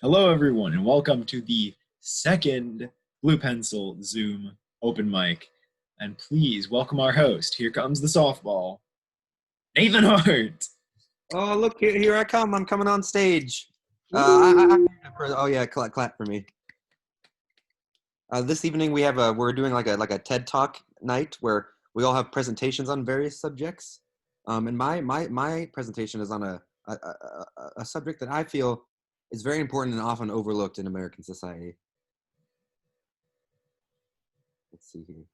Hello, everyone, and welcome to the second Blue Pencil Zoom open mic. And please welcome our host. Here comes the softball, Nathan Hart. Oh, look, here I come. I'm coming on stage. Oh yeah, clap for me. This evening we're doing like a TED Talk night where we all have presentations on various subjects. And my presentation is on a subject that I feel is very important and often overlooked in American society. Let's see here.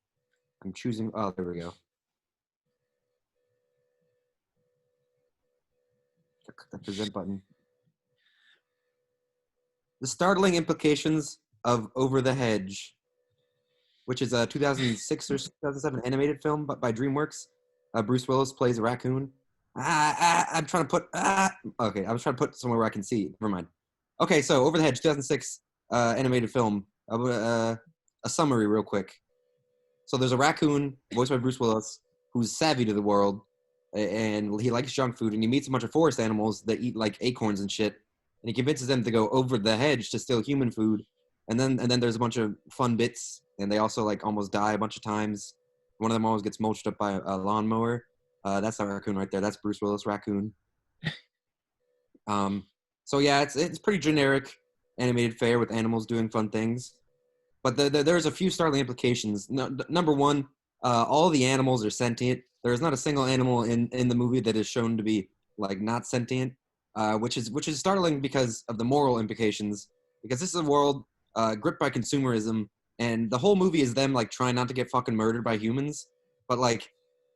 I'm choosing. Oh, there we go. Click the present button. The startling implications of Over the Hedge, which is a 2006 or 2007 animated film by DreamWorks. Bruce Willis plays a raccoon. I'm trying to put. Okay, I was trying to put somewhere where I can see. Never mind. Okay, so Over the Hedge, 2006 animated film. A summary, real quick. So there's a raccoon, voiced by Bruce Willis, who's savvy to the world, and he likes junk food, and he meets a bunch of forest animals that eat like acorns and shit, and he convinces them to go over the hedge to steal human food, and then there's a bunch of fun bits, and they also like almost die a bunch of times. One of them always gets mulched up by a lawnmower. That's that raccoon right there. That's Bruce Willis raccoon. So yeah, it's pretty generic animated fare with animals doing fun things. But there's a few startling implications. Number one, all the animals are sentient. There is not a single animal in the movie that is shown to be like not sentient, which is startling because of the moral implications. Because this is a world gripped by consumerism, and the whole movie is them like trying not to get fucking murdered by humans. But like,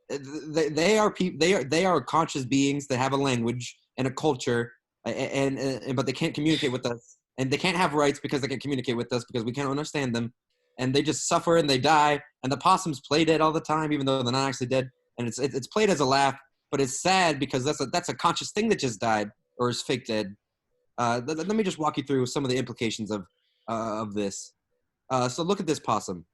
they are conscious beings that have a language and a culture, and but they can't communicate with us, and they can't have rights because they can't communicate with us because we can't understand them, and they just suffer and they die, and the possums play dead all the time even though they're not actually dead, and it's played as a laugh, but it's sad because that's a conscious thing that just died or is fake dead. Let me just walk you through some of the implications of this. So look at this possum.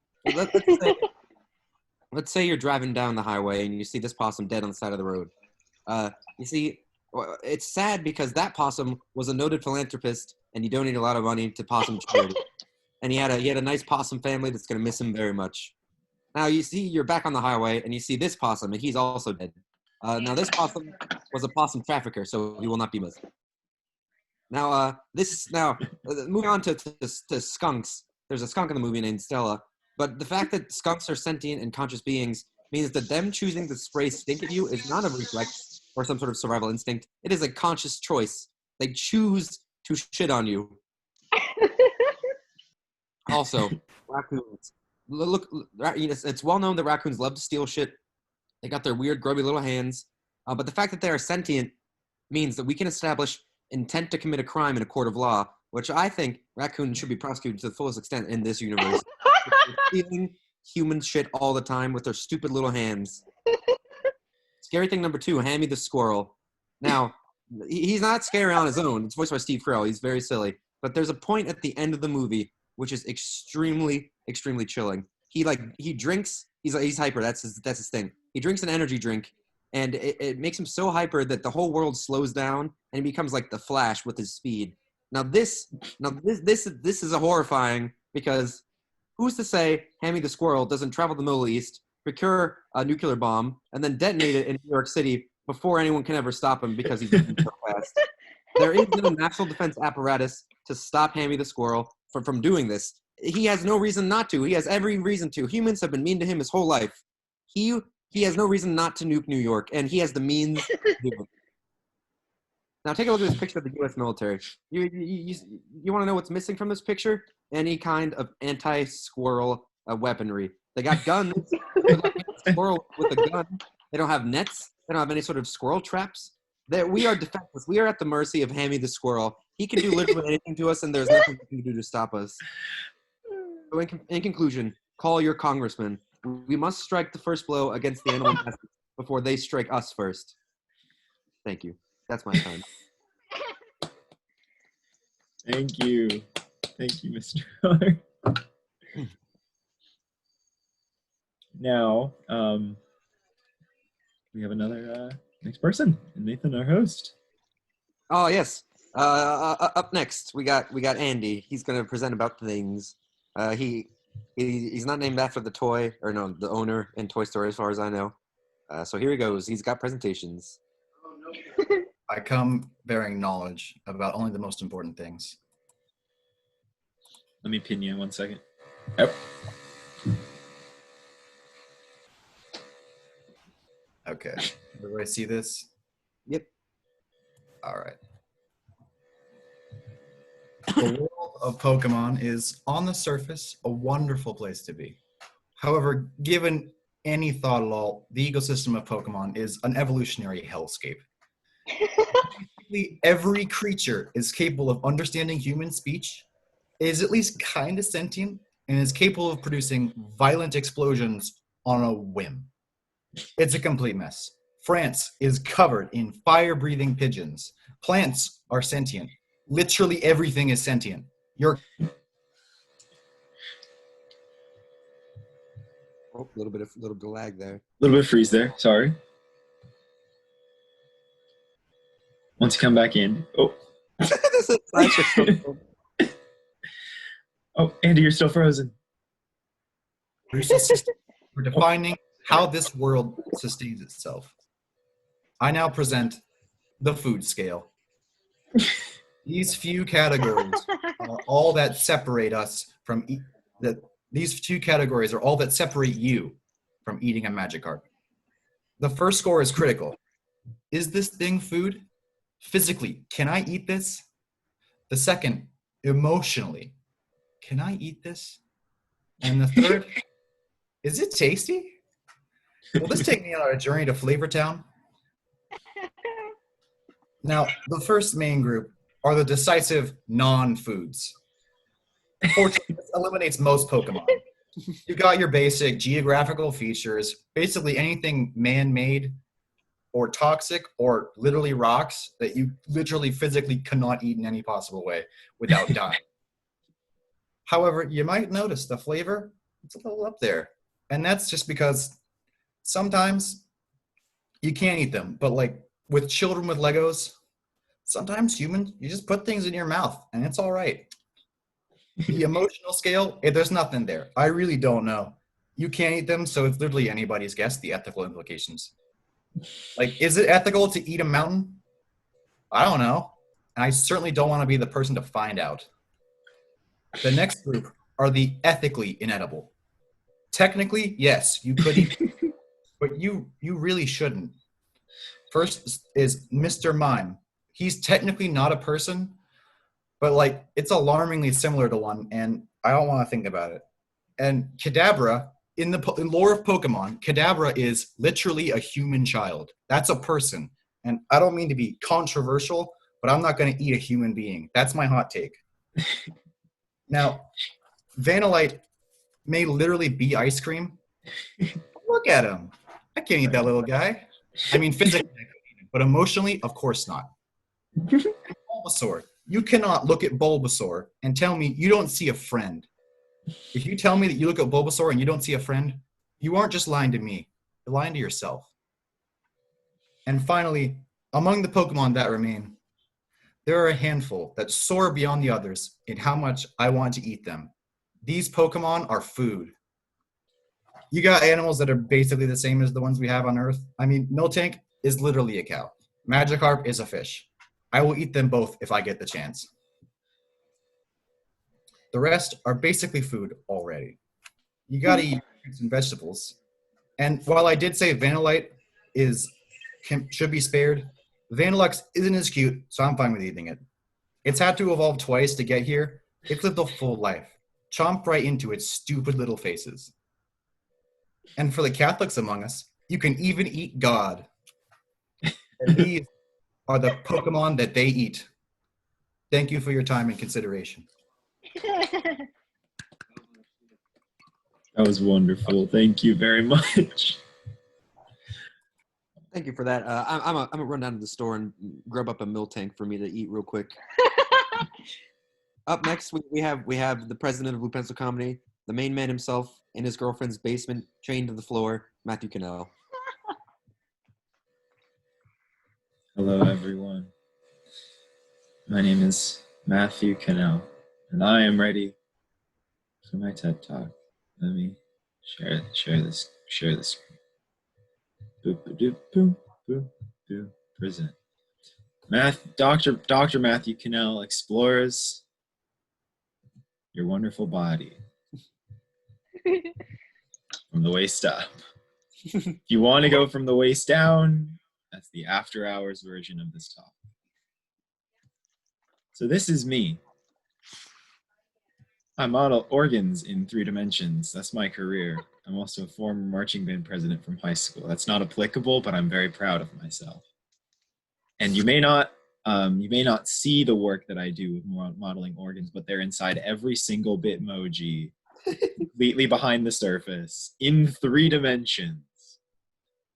Let's say you're driving down the highway and you see this possum dead on the side of the road. You see, it's sad because that possum was a noted philanthropist and he donated a lot of money to possum charity. And he had a nice possum family that's going to miss him very much. Now you see, you're back on the highway and you see this possum and he's also dead. Now this possum was a possum trafficker, so he will not be missed. Now, moving on to skunks. There's a skunk in the movie named Stella, but the fact that skunks are sentient and conscious beings means that them choosing to spray stink at you is not a reflex or some sort of survival instinct. It is a conscious choice. They choose to shit on you. Also, raccoons. Look, it's well known that raccoons love to steal shit. They got their weird, grubby little hands. But the fact that they are sentient means that we can establish intent to commit a crime in a court of law, which I think raccoons should be prosecuted to the fullest extent in this universe. Stealing human shit all the time with their stupid little hands. Scary thing number two, Hammy the squirrel. Now, he's not scary on his own. It's voiced by Steve Carell. He's very silly. But there's a point at the end of the movie which is extremely, extremely chilling. He drinks. He's hyper. That's his thing. He drinks an energy drink, and it makes him so hyper that the whole world slows down, and he becomes like the Flash with his speed. Now this is a horrifying because who's to say Hammy the squirrel doesn't travel to the Middle East, procure a nuclear bomb, and then detonate it in New York City before anyone can ever stop him because he's moving so fast? There is no national defense apparatus to stop Hammy the squirrel from doing this. He has no reason not to. He has every reason to. Humans have been mean to him his whole life. He has no reason not to nuke New York, and he has the means to do it. Now take a look at this picture of the U.S. military. You want to know what's missing from this picture? Any kind of anti-squirrel weaponry. They got guns. But like a squirrel with a gun. They don't have nets. They don't have any sort of squirrel traps. We are defenseless. We are at the mercy of Hammy the squirrel. He can do literally anything to us, and there's nothing he can do to stop us. So in conclusion, call your congressman. We must strike the first blow against the animal before they strike us first. Thank you. That's my time. Thank you. Thank you, Mr. Hart. Now, we have another next person, Nathan, our host. Oh, yes. Up next, we got Andy. He's gonna present about things. He's not named after the toy, or no, the owner in Toy Story, as far as I know. So here he goes. He's got presentations. I come bearing knowledge about only the most important things. Let me pin you in 1 second. Yep. Okay. Everybody see this? Yep. All right. The world of Pokemon is, on the surface, a wonderful place to be. However, given any thought at all, the ecosystem of Pokemon is an evolutionary hellscape. Basically, every creature is capable of understanding human speech, is at least kind of sentient, and is capable of producing violent explosions on a whim. It's a complete mess. France is covered in fire-breathing pigeons. Plants are sentient. Literally everything is sentient. Oh, a little bit of lag there. A little bit of freeze there. Sorry. Once you come back in. Oh. This is such a Oh, Andy, you're still frozen. We're defining how this world sustains itself. I now present the food scale. These few categories are all that separate us from these two categories are all that separate you from eating a Magikarp. The first score is critical. Is this thing food? Physically, can I eat this? The second, emotionally, can I eat this? And the third, is it tasty? Will this take me on a journey to Flavor Town? Now, the first main group are the decisive non-foods. Fortunately, this eliminates most Pokemon. You got your basic geographical features, basically anything man-made or toxic or literally rocks that you literally physically cannot eat in any possible way without dying. However, you might notice the flavor, it's a little up there. And that's just because sometimes you can't eat them. But like with children with Legos, sometimes humans, you just put things in your mouth and it's all right. The emotional scale, there's nothing there. I really don't know. You can't eat them, so it's literally anybody's guess, the ethical implications. Like, is it ethical to eat a mountain? I don't know. And I certainly don't want to be the person to find out. The next group are the ethically inedible. Technically, yes, you could eat them, but you really shouldn't. First is Mr. Mime. He's technically not a person, but like it's alarmingly similar to one, and I don't want to think about it. And Kadabra, in the lore of Pokemon, Kadabra is literally a human child. That's a person. And I don't mean to be controversial, but I'm not going to eat a human being. That's my hot take. Now, Vanillite may literally be ice cream. Look at him. I can't eat that little guy. I mean, physically, I could eat him, but emotionally, of course not. Bulbasaur. You cannot look at Bulbasaur and tell me you don't see a friend. If you tell me that you look at Bulbasaur and you don't see a friend, you aren't just lying to me. You're lying to yourself. And finally, among the Pokemon that remain, there are a handful that soar beyond the others in how much I want to eat them. These Pokemon are food. You got animals that are basically the same as the ones we have on Earth. I mean, Miltank is literally a cow. Magikarp is a fish. I will eat them both if I get the chance. The rest are basically food already. You gotta eat fruits and vegetables. And while I did say Vanillite should be spared, Vanillux isn't as cute, so I'm fine with eating it. It's had to evolve twice to get here. It's lived a full life. Chomp right into its stupid little faces. And for the Catholics among us, you can even eat God. And these are the Pokemon that they eat. Thank you for your time and consideration. That was wonderful. Thank you very much. Thank you for that. I'm gonna run down to the store and grab up a Miltank for me to eat real quick. Up next, we have the president of Blue Pencil Comedy, the main man himself, in his girlfriend's basement, chained to the floor, Matthew Cannell. Hello, everyone. My name is Matthew Cannell, and I am ready for my TED Talk. Let me share this. Boop, boop, boop, boop, boop. Present. Dr. Matthew Cannell explores your wonderful body from the waist up. If you want to go from the waist down, that's the after hours version of this talk. So this is me. I model organs in 3 dimensions. That's my career. I'm also a former marching band president from high school. That's not applicable, but I'm very proud of myself. And you may not see the work that I do with modeling organs, but they're inside every single Bitmoji, completely behind the surface, in 3 dimensions,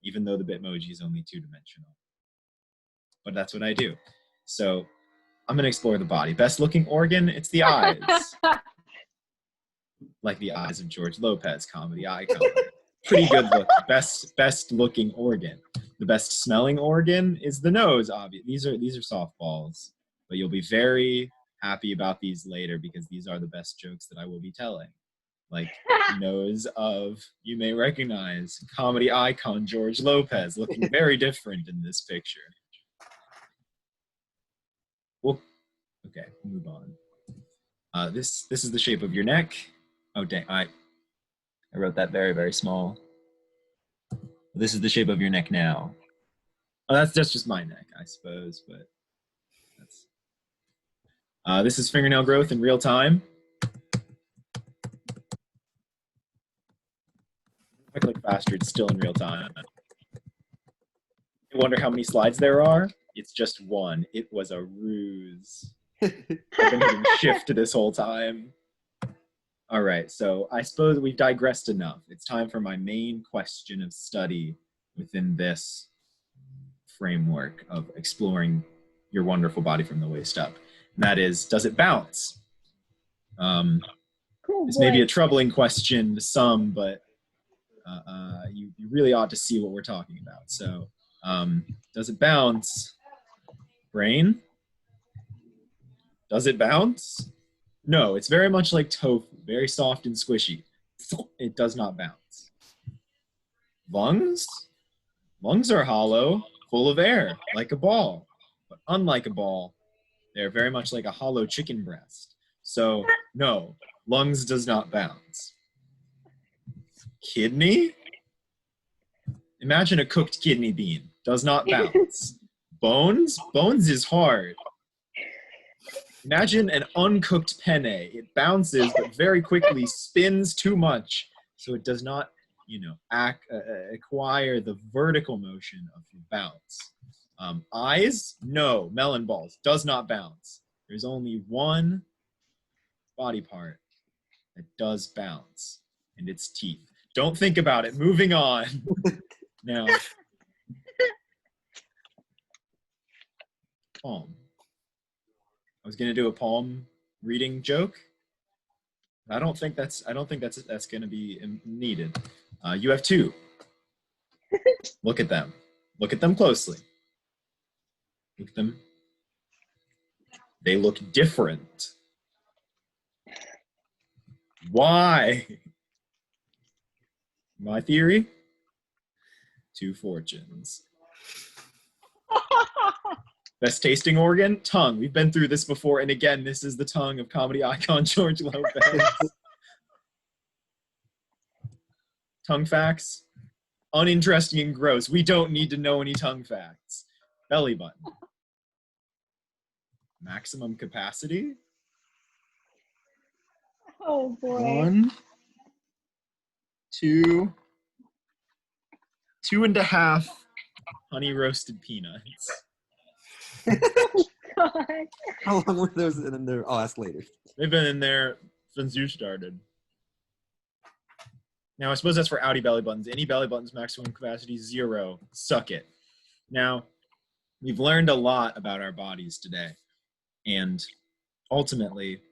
even though the Bitmoji is only 2-dimensional. But that's what I do. So I'm going to explore the body. Best looking organ, it's the eyes. Like the eyes of George Lopez, comedy icon. Pretty good look. Best looking organ. The best smelling organ is the nose, obviously. These are softballs, but you'll be very happy about these later because these are the best jokes that I will be telling. Like nose of, you may recognize, comedy icon George Lopez, looking very different in this picture. Well, okay, move on. This is the shape of your neck. Oh dang, I wrote that very, very small. This is the shape of your neck now. Oh, that's just my neck, I suppose, but that's. This is fingernail growth in real time. If I click faster, it's still in real time. You wonder how many slides there are? It's just 1. It was a ruse. I've been hitting shift this whole time. All right, so I suppose we've digressed enough. It's time for my main question of study within this framework of exploring your wonderful body from the waist up. And that is, does it bounce? This may be a troubling question to some, but you really ought to see what we're talking about. So, does it bounce? Brain? Does it bounce? No, it's very much like tofu, very soft and squishy. It does not bounce. Lungs? Lungs are hollow, full of air, like a ball. But unlike a ball, they're very much like a hollow chicken breast. So, no, lungs does not bounce. Kidney? Imagine a cooked kidney bean. Does not bounce. Bones? Bones is hard. Imagine an uncooked penne. It bounces, but very quickly spins too much, so it does not, acquire the vertical motion of the bounce. Eyes? No. Melon balls. Does not bounce. There's only one body part that does bounce, and it's teeth. Don't think about it. Moving on. Now, palm. I was gonna do a palm reading joke. I don't think that's gonna be needed. You have 2. Look at them. Look at them closely. Look at them. They look different. Why? My theory? 2 fortunes. Best tasting organ? Tongue. We've been through this before, and again, this is the tongue of comedy icon George Lopez. Tongue facts? Uninteresting and gross. We don't need to know any tongue facts. Belly button. Maximum capacity? Oh boy. 1, 2, 2.5 honey roasted peanuts. God. How long were those in there? I'll ask later. They've been in there since you started. Now, I suppose that's for outie belly buttons. Any belly buttons, maximum capacity 0. Suck it. Now, we've learned a lot about our bodies today. And ultimately,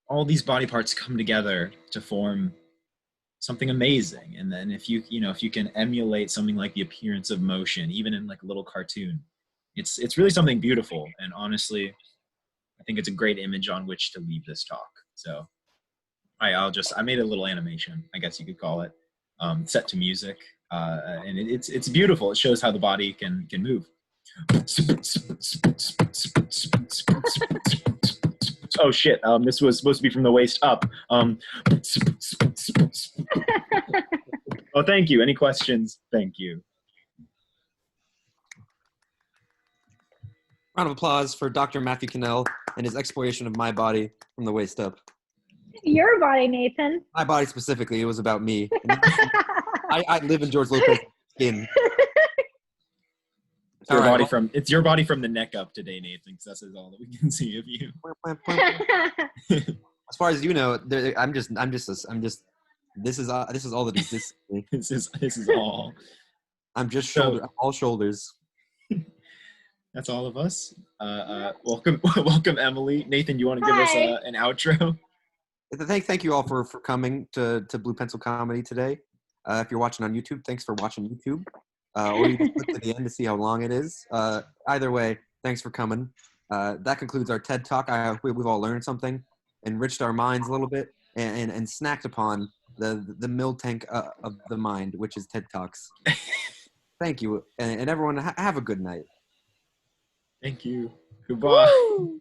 all these body parts come together to form something amazing. And then if you can emulate something like the appearance of motion, even in like a little cartoon, it's really something beautiful. And honestly, I think it's a great image on which to leave this talk. So I made a little animation, I guess you could call it, set to music, and it's beautiful. It shows how the body can move. Oh shit! This was supposed to be from the waist up. Oh, thank you. Any questions? Thank you. Round of applause for Dr. Matthew Cannell and his exploration of my body from the waist up. Your body, Nathan. My body specifically. It was about me. I live in George Lopez's skin. It's your body from the neck up today, Nathan, because that's all that we can see of you. As far as you know, I'm just. This is all that exists. This is all. I'm just shoulder. I'm all shoulders. That's all of us. Welcome, Emily. Nathan, you want to give us an outro? Thank you all for coming to Blue Pencil Comedy today. If you're watching on YouTube, thanks for watching YouTube. Or you can click to the end to see how long it is. Either way, thanks for coming. That concludes our TED Talk. We've all learned something, enriched our minds a little bit, and snacked upon the milk tank of the mind, which is TED Talks. Thank you, and everyone have a good night. Thank you. Goodbye. Woo!